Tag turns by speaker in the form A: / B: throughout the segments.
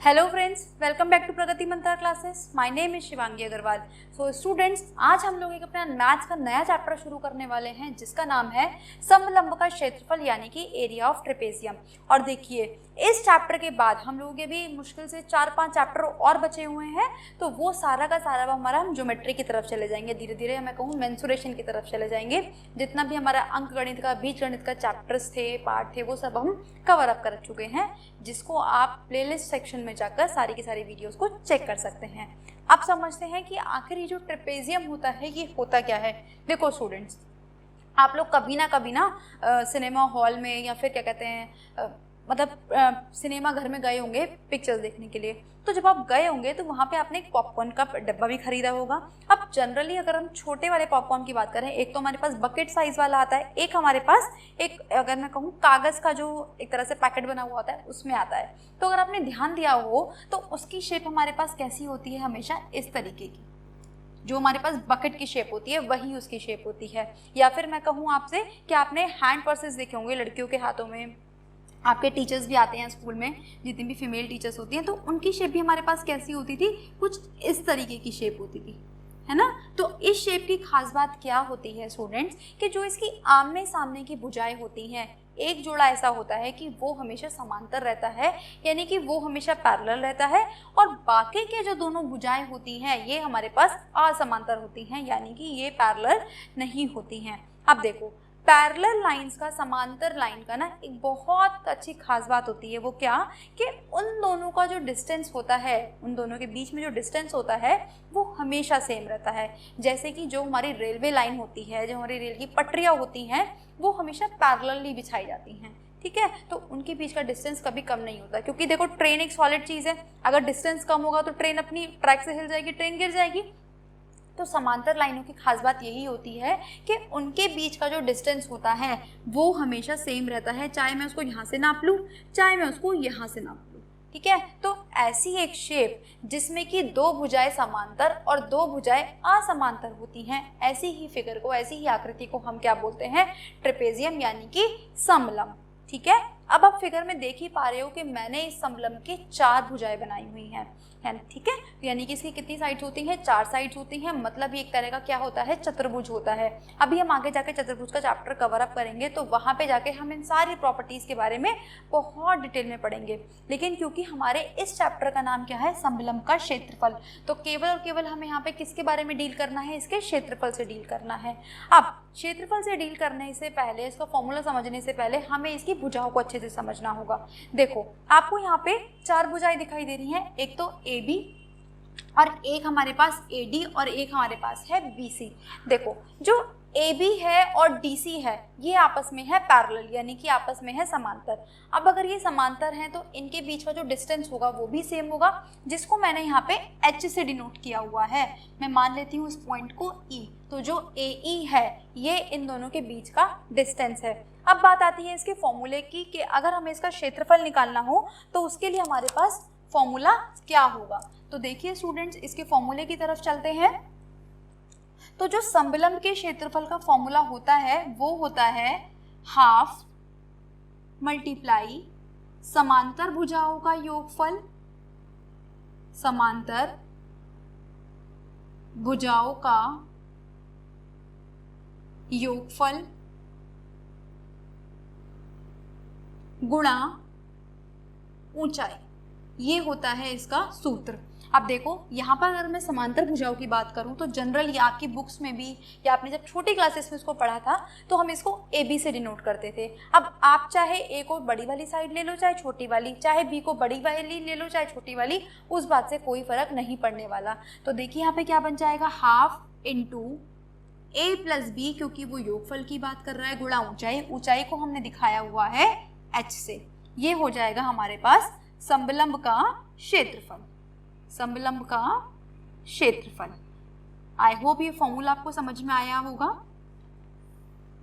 A: Hello friends, welcome back to Pragati Mantra classes. My name is Shivangi Agarwal. So students, आज हम लोग एक अपना मैथ्स का नया चैप्टर शुरू करने वाले हैं जिसका नाम है समलंब का क्षेत्रफल यानी कि एरिया ऑफ ट्रेपेजियम। और देखिए, इस चैप्टर के बाद हम लोगों के भी मुश्किल से 4-5 चैप्टर और बचे हुए हैं, तो वो सारा का सारा हमारा हम ज्योमेट्री की तरफ चले जाएंगे। धीरे धीरे मैं कहूँ मेंसुरेशन की तरफ चले जाएंगे। जितना भी हमारा अंक गणित का, बीज गणित का चैप्टर्स थे, पार्ट थे, वो सब हम कवर अप कर चुके हैं, जिसको आप प्लेलिस्ट सेक्शन में जाकर सारी की सारी वीडियोस को चेक कर सकते हैं। अब समझते हैं कि आखिर ये जो ट्रेपेजियम होता है ये होता क्या है। देखो स्टूडेंट्स, आप लोग कभी ना सिनेमा हॉल में या फिर क्या कहते हैं सिनेमा घर में गए होंगे पिक्चर्स देखने के लिए। तो जब आप गए होंगे तो वहाँ पे आपने एक पॉपकॉर्न का डब्बा भी खरीदा होगा। अब जनरली अगर हम छोटे वाले पॉपकॉर्न की बात करें, एक तो हमारे पास बकेट साइज़ वाला आता है, एक हमारे पास एक, अगर मैं कहूँ, कागज़ का जो एक तरह से पैकेट बना हुआ होता है उसमें आता है। तो अगर आपने ध्यान दिया हो तो उसकी शेप हमारे पास कैसी होती है, हमेशा इस तरीके की। जो हमारे पास बकेट की शेप होती है वही उसकी शेप होती है। या फिर मैं कहूँ आपसे कि आपने हैंड पर्सेस देखे होंगे लड़कियों के हाथों में, आपके टीचर्स भी आते हैं स्कूल में, जितनी भी फीमेल टीचर्स होती हैं, तो उनकी शेप भी हमारे पास कैसी होती थी, कुछ इस तरीके की शेप होती थी, है ना। तो इस शेप की खास बात क्या होती है स्टूडेंट्स, कि जो इसकी आमने सामने की भुजाएं होती हैं, एक जोड़ा ऐसा होता है कि वो हमेशा समांतर रहता है, यानी कि वो हमेशा पैरेलल रहता है, और बाकी के जो दोनों भुजाएं होती हैं ये हमारे पास असमांतर होती हैं, यानी कि ये पैरेलल नहीं होती हैं। अब देखो, पैरेलल लाइंस का, समांतर लाइन का ना एक बहुत अच्छी खास बात होती है, वो क्या, कि उन दोनों का जो डिस्टेंस होता है, उन दोनों के बीच में जो डिस्टेंस होता है वो हमेशा सेम रहता है। जैसे कि जो हमारी रेलवे लाइन होती है, जो हमारी रेल की पटरियाँ होती हैं, वो हमेशा पैरेलली बिछाई जाती हैं, ठीक है। तो उनके बीच का डिस्टेंस कभी कम नहीं होता, क्योंकि देखो ट्रेन एक सॉलिड चीज़ है, अगर डिस्टेंस कम होगा तो ट्रेन अपनी ट्रैक से हिल जाएगी, ट्रेन गिर जाएगी। तो समांतर लाइनों की खास बात यही होती है कि उनके बीच का जो डिस्टेंस होता है वो हमेशा सेम रहता है, चाहे मैं उसको यहाँ से नाप लूँ, चाहे मैं उसको यहाँ से नाप लूँ, ठीक है। तो ऐसी एक शेप जिसमें कि दो भुजाएं समांतर और दो भुजाएं असमांतर होती हैं, ऐसी ही फिगर को, ऐसी ही आकृति को हम क्या बोलते हैं, ट्रेपेजियम यानी कि समलंब, ठीक है। अब आप फिगर में देख ही पा रहे हो कि मैंने इस समलंब की 4 भुजाएं बनाई हुई हैं, ठीक है। यानी कि इसकी कितनी साइड्स होती हैं, 4 साइड्स होती हैं, मतलब ये एक तरह का क्या होता है, चतुर्भुज होता है। अभी हम आगे जाके चतुर्भुज का चैप्टर कवर अप करेंगे, तो वहाँ पे जाके हम इन सारी प्रॉपर्टीज़ के बारे में बहुत डिटेल में पढ़ेंगे। लेकिन क्योंकि हमारे इस चैप्टर का नाम क्या है, समलंब का क्षेत्रफल, तो केवल और केवल हमें यहाँ पे किसके बारे में डील करना है, इसके क्षेत्रफल से डील करना है। अब क्षेत्रफल से डील करने से पहले, इसका फॉर्मूला समझने से पहले हमें इसकी भुजाओं को अच्छे से समझना होगा। देखो, आपको यहाँ पे 4 भुजाएं दिखाई दे रही हैं, एक तो AB और एक हमारे पास AD और एक हमारे पास है BC। देखो, जो AB है और DC है ये आपस में है पैरेलल, यानी कि आपस में है समांतर। अब अगर ये समांतर हैं तो इनके बीच का जो डिस्टेंस होगा वो भी सेम होगा, जिसको मैंने यहाँ पे H से डिनोट किया हुआ है। मैं मान लेती हूँ इस पॉइंट को E, तो जो AE है ये इन दोनों के बीच का डिस्टेंस है। अब बात आती है इसके फॉर्मूले की, कि अगर हमें इसका क्षेत्रफल निकालना हो तो उसके लिए हमारे पास फॉर्मूला क्या होगा। तो देखिए स्टूडेंट्स, इसके फॉर्मूले की तरफ चलते हैं। तो जो समलंब के क्षेत्रफल का फॉर्मूला होता है वो होता है हाफ मल्टीप्लाई समांतर भुजाओं का योगफल, समांतर भुजाओं का योगफल गुणा ऊंचाई, ये होता है इसका सूत्र। अब देखो, यहाँ पर अगर मैं समांतर भुजाओं की बात करूँ तो जनरली आपकी बुक्स में भी, या आपने जब छोटी क्लासेस में इसको पढ़ा था, तो हम इसको AB से डिनोट करते थे। अब आप चाहे A को बड़ी वाली साइड ले लो चाहे छोटी वाली, चाहे B को बड़ी वाली ले लो चाहे छोटी वाली, उस बात से कोई फर्क नहीं पड़ने वाला। तो देखिए यहाँ पे क्या बन जाएगा, half into A plus B, क्योंकि वो योगफल की बात कर रहा है, गुणा ऊंचाई, ऊंचाई को हमने दिखाया हुआ है H से। ये हो जाएगा हमारे पास समलंब का क्षेत्रफल, समलंब का क्षेत्रफल। आई होप ये फॉर्मूला आपको समझ में आया होगा।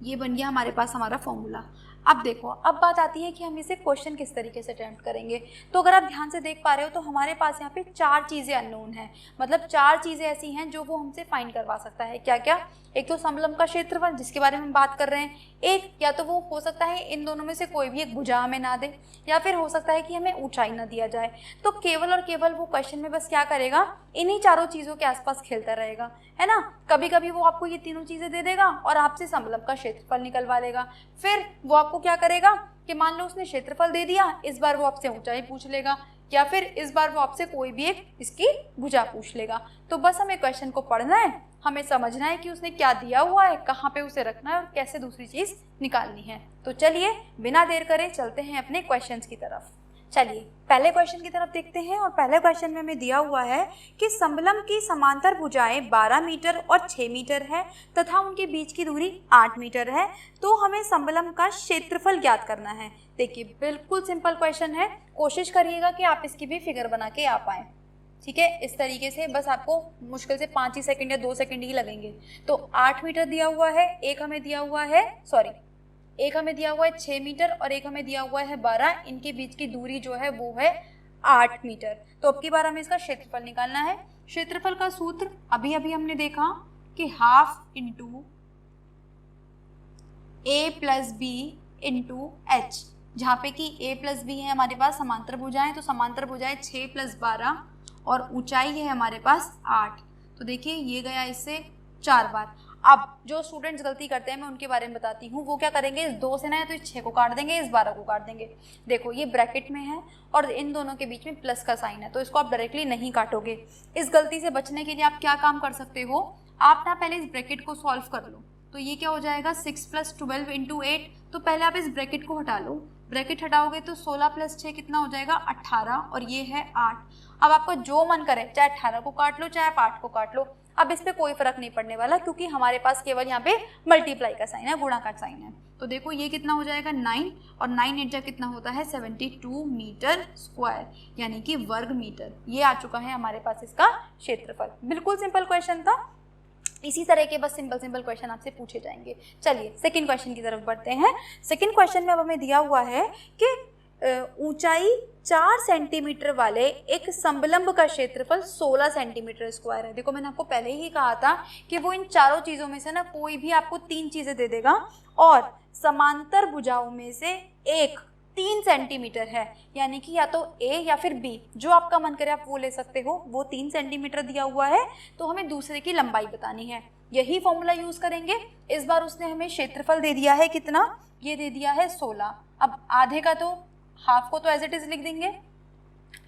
A: ये बन गया हमारे पास हमारा फॉर्मूला। अब देखो, अब बात आती है कि हम इसे क्वेश्चन किस तरीके से अटेम्प्ट करेंगे। तो अगर आप ध्यान से देख पा रहे हो तो हमारे पास यहाँ पे 4 चीज़ें अननोन हैं, मतलब 4 चीज़ें ऐसी हैं जो वो हमसे फाइंड करवा सकता है। क्या क्या? एक तो समलंब का क्षेत्रफल जिसके बारे में हम बात कर रहे हैं, एक या तो वो हो सकता है इन दोनों में से कोई भी एक भुजा हमें ना दे, या फिर हो सकता है कि हमें ऊंचाई ना दिया जाए। तो केवल और केवल वो क्वेश्चन में बस क्या करेगा, इन्हीं चारों चीज़ों के आसपास खेलता रहेगा, है ना। कभी कभी वो आपको ये तीनों चीज़ें दे देगा और आपसे समलंब का क्षेत्रफल निकलवा लेगा। फिर वो आपको क्या करेगा कि मान लो उसने क्षेत्रफल दे दिया, इस बार वो आपसे ऊंचाई पूछ लेगा, या फिर इस बार वो आपसे कोई भी एक इसकी भुजा पूछ लेगा। तो बस हमें क्वेश्चन को पढ़ना है, हमें समझना है कि उसने क्या दिया हुआ है, कहाँ पे उसे रखना है और कैसे दूसरी चीज़ निकालनी है। तो चलिए बिना देर करे चलते हैं अपने क्वेश्चंस की तरफ। चलिए पहले क्वेश्चन की तरफ देखते हैं। और पहले क्वेश्चन में हमें दिया हुआ है कि समलंब की समांतर भुजाएं 12 मीटर और 6 मीटर है तथा उनके बीच की दूरी 8 मीटर है। तो हमें समलंब का क्षेत्रफल ज्ञात करना है। देखिए बिल्कुल सिंपल क्वेश्चन है, कोशिश करिएगा कि आप इसकी भी फिगर बना के आ पाएँ। ठीक है, इस तरीके से बस आपको मुश्किल से 5 ही सेकंड या 2 सेकंड ही लगेंगे। तो 8 मीटर दिया हुआ है, एक हमें दिया हुआ है 6 मीटर और एक हमें दिया हुआ है 12। इनके बीच की दूरी जो है वो है 8 मीटर। तो अब की बार हमें इसका क्षेत्रफल निकालना है। क्षेत्रफल का सूत्र अभी अभी हमने देखा कि हाफ इंटू ए प्लस बी इंटू एच, जहाँ पे कि ए प्लस बी है हमारे पास समांतर भुजाएं, तो समांतर भुजाएं 6 + 12 और ऊंचाई है हमारे पास 8। तो देखिए ये गया इससे 4 बार। अब जो स्टूडेंट्स गलती करते हैं मैं उनके बारे में बताती हूँ। वो क्या करेंगे, इस 2 से ना तो इस 6 को काट देंगे, इस 12 को काट देंगे। देखो ये ब्रैकेट में है और इन दोनों के बीच में प्लस का साइन है, तो इसको आप डायरेक्टली नहीं काटोगे। इस गलती से बचने के लिए आप क्या काम कर सकते हो, आप ना पहले इस ब्रैकेट को सॉल्व कर लो। तो ये क्या हो जाएगा 6 + 12 × 8। तो पहले आप इस ब्रैकेट को हटा लो, ब्रैकेट हटाओगे तो 16 + 6 कितना हो जाएगा 18 और ये है 8। अब आपको जो मन करे चाहे 18 को काट लो चाहे आप 8 को काट लो, अब इस पर कोई फर्क नहीं पड़ने वाला क्योंकि हमारे पास केवल यहाँ पे मल्टीप्लाई का साइन है, गुणा का साइन है। तो देखो ये कितना हो जाएगा 9 और 9 × 8 कितना होता है 72 मीटर स्क्वायर, यानी कि वर्ग मीटर। ये आ चुका है हमारे पास इसका क्षेत्रफल। बिल्कुल सिंपल क्वेश्चन था। इसी तरह के बस सिंपल क्वेश्चन आपसे पूछे जाएंगे। चलिए सेकंड क्वेश्चन की तरफ बढ़ते हैं। सेकंड क्वेश्चन में अब हमें दिया हुआ है कि ऊंचाई 4 सेंटीमीटर वाले एक समलंब का क्षेत्रफल 16 सेंटीमीटर स्क्वायर है। देखो मैंने आपको पहले ही कहा था कि वो इन चारों चीज़ों में से ना कोई भी आपको 3 चीज़ें दे देगा और समांतर भुजाओं में से एक 3 सेंटीमीटर है, यानी कि या तो ए या फिर बी, जो आपका मन करे आप वो ले सकते हो। वो 3 सेंटीमीटर दिया हुआ है तो हमें दूसरे की लंबाई बतानी है। यही फॉर्मूला यूज़ करेंगे। इस बार उसने हमें क्षेत्रफल दे दिया है कितना, ये दे दिया है 16। अब आधे का तो हाफ को तो एज इट इज लिख देंगे।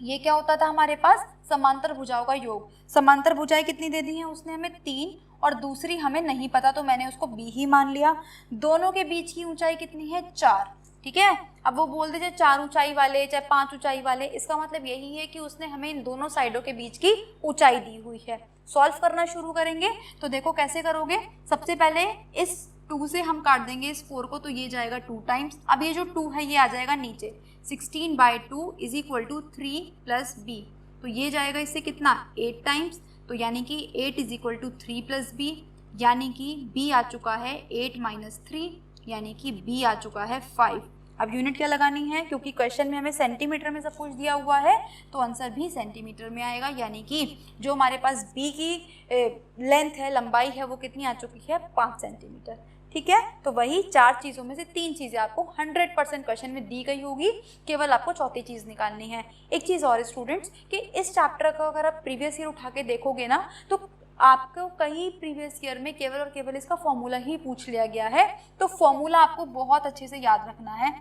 A: ये क्या होता था हमारे पास समांतर भुजाओं का योग। समांतर भुजाएं कितनी दे दी हैं उसने हमें 3 और दूसरी हमें नहीं पता तो मैंने उसको बी ही मान लिया। दोनों के बीच की ऊंचाई कितनी है 4, ठीक है। अब वो बोल दे चाहे 4 ऊंचाई वाले चाहे 5 ऊंचाई वाले, इसका मतलब यही है कि उसने हमें इन दोनों साइडों के बीच की ऊंचाई दी हुई है। सॉल्व करना शुरू करेंगे तो देखो कैसे करोगे। सबसे पहले इस 2 से हम काट देंगे इस 4 को, तो ये जाएगा 2 टाइम्स। अब ये जो 2 है ये आ जाएगा नीचे, 16/2 = 3 + b, तो ये जाएगा इससे कितना 8 टाइम्स। तो यानी कि 8 = 3 + b, यानी कि b आ चुका है 8 - 3, यानी कि b आ चुका है 5। अब यूनिट क्या लगानी है, क्योंकि क्वेश्चन में हमें सेंटीमीटर में सब कुछ दिया हुआ है तो आंसर भी सेंटीमीटर में आएगा, यानी कि जो हमारे पास b की लेंथ है, लंबाई है, वो कितनी आ चुकी है 5 सेंटीमीटर। ठीक है, तो वही 4 चीज़ों में से 3 चीज़ें आपको 100% क्वेश्चन में दी गई होगी, केवल आपको चौथी चीज़ निकालनी है। एक चीज़ और स्टूडेंट्स कि इस चैप्टर का अगर आप प्रीवियस ईयर उठा के देखोगे ना तो आपको कहीं प्रीवियस ईयर में केवल और केवल इसका फॉर्मूला ही पूछ लिया गया है, तो फॉर्मूला आपको बहुत अच्छे से याद रखना है।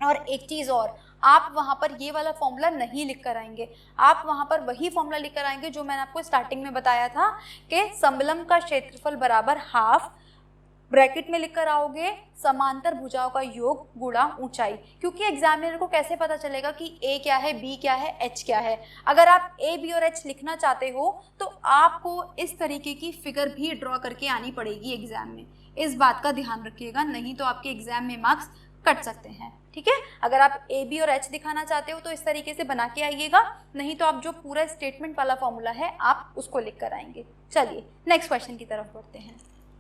A: और एक चीज़ और, आप वहाँ पर ये वाला फॉर्मूला नहीं लिख कर आएंगे, आप वहाँ पर वही फॉर्मूला लिख कर आएंगे जो मैंने आपको स्टार्टिंग में बताया था कि समलंब का क्षेत्रफल बराबर हाफ, ब्रैकेट में लिखकर आओगे समांतर भुजाओं का योग गुणा ऊंचाई। क्योंकि एग्जामिनर को कैसे पता चलेगा कि ए क्या है, बी क्या है, एच क्या है। अगर आप ए, बी और एच लिखना चाहते हो तो आपको इस तरीके की फिगर भी ड्रॉ करके आनी पड़ेगी एग्जाम में। इस बात का ध्यान रखिएगा, नहीं तो आपके एग्जाम में मार्क्स कट सकते हैं। ठीक है, अगर आप ए, बी और एच दिखाना चाहते हो तो इस तरीके से बना के आइएगा, नहीं तो आप जो पूरा स्टेटमेंट वाला फॉर्मूला है आप उसको लिख कर आएंगे। चलिए नेक्स्ट क्वेश्चन की तरफ बढ़ते हैं।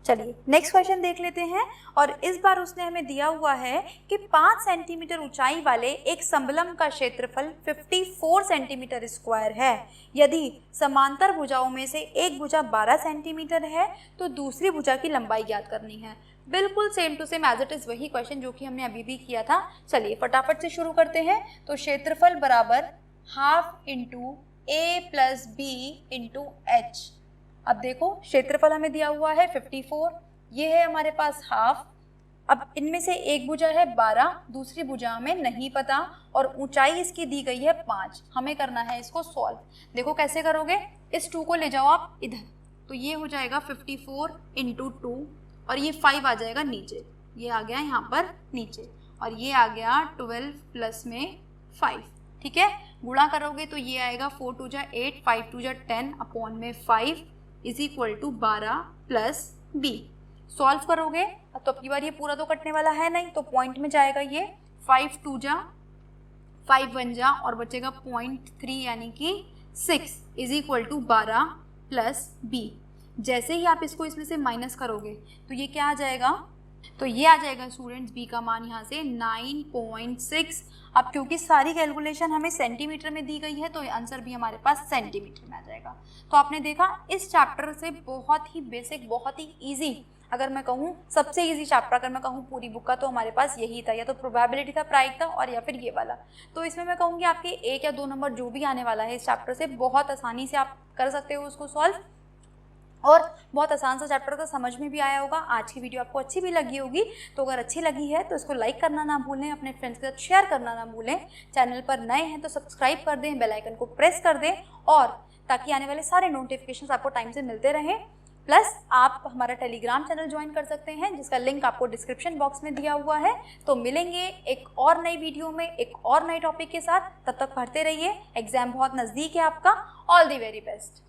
A: चलिए नेक्स्ट क्वेश्चन देख लेते हैं। और इस बार उसने हमें दिया हुआ है कि 5 सेंटीमीटर ऊंचाई वाले एक समलंब का क्षेत्रफल 54 सेंटीमीटर स्क्वायर है। यदि समांतर भुजाओं में से एक भुजा 12 सेंटीमीटर है तो दूसरी भुजा की लंबाई ज्ञात करनी है। बिल्कुल same to same as it is वही क्वेश्चन जो कि हमने अभी भी किया था। चलिए फटाफट से शुरू करते हैं। तो क्षेत्रफल बराबर हाफ इंटू ए प्लस बी इंटू एच। अब देखो क्षेत्रफल हमें दिया हुआ है 54, ये है हमारे पास हाफ। अब इनमें से एक भुजा है 12, दूसरी भुजा हमें नहीं पता, और ऊंचाई इसकी दी गई है 5। हमें करना है इसको सॉल्व। देखो कैसे करोगे, इस 2 को ले जाओ आप इधर, तो ये हो जाएगा 54 इंटू 2, और ये 5 आ जाएगा नीचे, ये आ गया यहाँ पर नीचे, और ये आ गया 12 प्लस में 5। ठीक है, गुणा करोगे तो ये आएगा 4 2 जा 8, 5 2 जा 10 अपॉन में 5 is equal to 12 plus B. Solve करोगे तो अब की बार ये पूरा तो कटने वाला है नहीं, तो पॉइंट में जाएगा ये 5 2 जा 5 1 जा, और बचेगा 0.3 यानी कि 6 is equal to 12 plus B. जैसे ही आप इसको इसमें से माइनस करोगे तो ये क्या आ जाएगा, तो ये आ जाएगा स्टूडेंट्स बी का मान यहाँ से 9.6। अब क्योंकि सारी कैलकुलेशन हमें सेंटीमीटर में दी गई है तो आंसर भी हमारे पास सेंटीमीटर में आ जाएगा। तो आपने देखा इस चैप्टर से बहुत ही बेसिक, बहुत ही इजी, अगर मैं कहूँ सबसे इजी चैप्टर अगर मैं कहूँ पूरी बुक का, तो हमारे पास यही था, या तो प्रोबेबिलिटी था, प्राइक था, और या फिर ये वाला। तो इसमें मैं कहूँगी आपके 1 या 2 नंबर जो भी आने वाला है इस चैप्टर से, बहुत आसानी से आप कर सकते हो उसको सॉल्व, और बहुत आसान सा चैप्टर था, समझ में भी आया होगा। आज की वीडियो आपको अच्छी भी लगी होगी, तो अगर अच्छी लगी है तो इसको लाइक करना ना भूलें, अपने फ्रेंड्स के साथ शेयर करना ना भूलें। चैनल पर नए हैं तो सब्सक्राइब कर दें, बेल आइकन को प्रेस कर दें, और ताकि आने वाले सारे नोटिफिकेशंस आपको टाइम से मिलते रहें। प्लस आप हमारा टेलीग्राम चैनल ज्वाइन कर सकते हैं, जिसका लिंक आपको डिस्क्रिप्शन बॉक्स में दिया हुआ है। तो मिलेंगे एक और नई वीडियो में एक और नए टॉपिक के साथ, तब तक पढ़ते रहिए। एग्जाम बहुत नज़दीक है आपका। All the very best.